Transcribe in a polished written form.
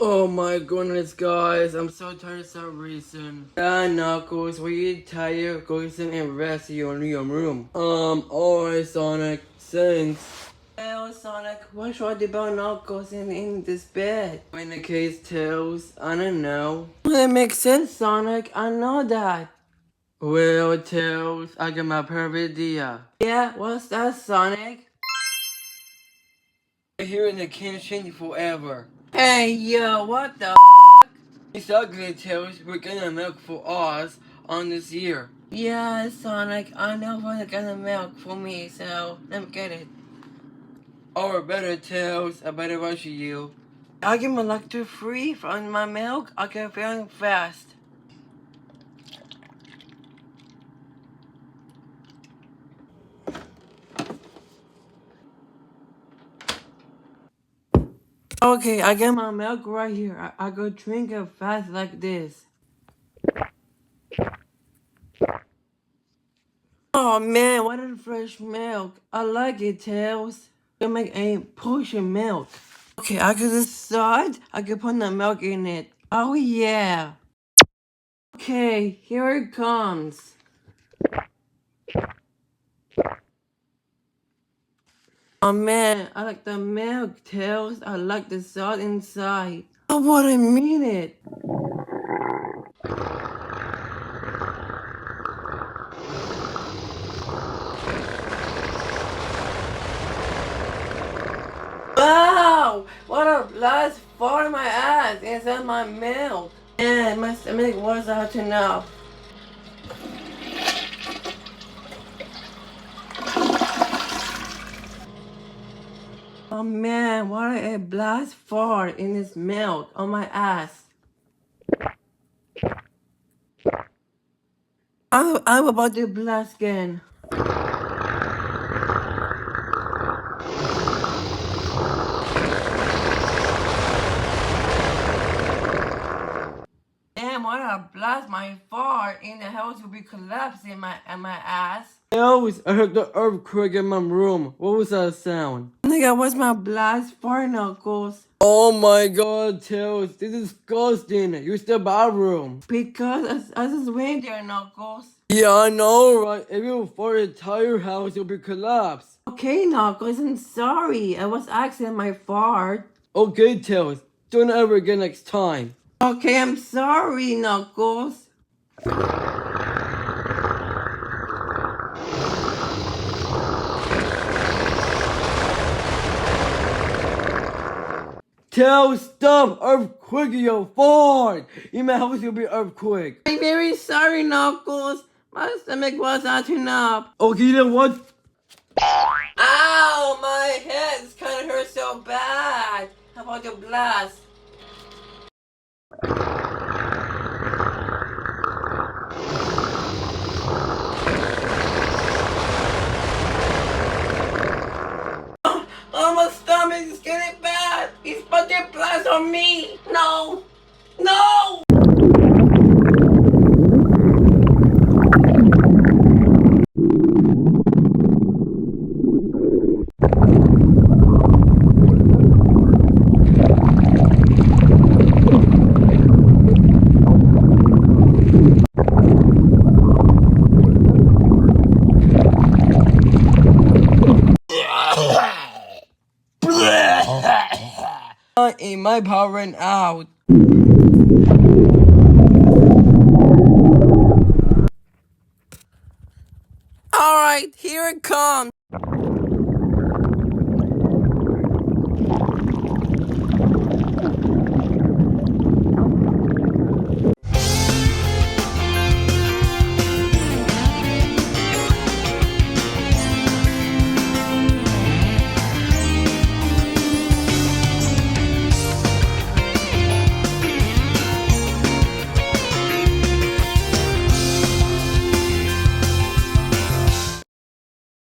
Oh my goodness, guys, I'm so tired of some reason. Knuckles, will you tired? Go sit and rest in your room. Alright, Sonic, thanks. Well, Sonic, what should I do about Knuckles in this bed? In the case, Tails, I don't know. Well, it makes sense, Sonic, I know that. Well, Tails, I got my perfect idea. Yeah, what's that, Sonic? Here in the kitchen forever. Hey, yo, what the It's ugly, Tails. We're gonna milk for us on this year. Yeah, Sonic, I know we're gonna milk for me, so let me get it. Or better, Tails, I better rush you. I get my electric free from my milk. I get very fast. Okay, I get my milk right here. I go drink it fast like this. Oh man, what is fresh milk? I like it, Tails. You make a potion milk. Okay, I can decide. I can put the milk in it. Oh yeah. Okay, here it comes. Oh man, I like the milk, Tails. I like the salt inside. Oh, what I mean it. Wow! What a blast fart in my ass inside my milk. Man, my stomach was out enough. Oh man, what a blast fart in this milk on my ass. I'm about to blast again. Damn, what a blast my fart in the house will be collapsing in my ass. I heard the earthquake in my room. What was that sound? Nigga, what's my blast fart, Knuckles? Oh my god, Tails, this is disgusting. Use the bathroom. Because I just went there, Knuckles. Yeah, I know, right? If you fart the entire house, you'll be collapsed. Okay, Knuckles, I'm sorry. I was accident my fart. Okay, Tails, don't ever again next time. Okay, I'm sorry, Knuckles. Tails, stop! Earthquake, you fart! In my house, you'll be earthquake. I'm very sorry, Knuckles. My stomach was acting up. Okay, then what? Ow! My head kind of hurts so bad. How about the blast? Oh, my stomach is getting bad. He's about to blast on me. No! No! My power ran out. Alright, here it comes.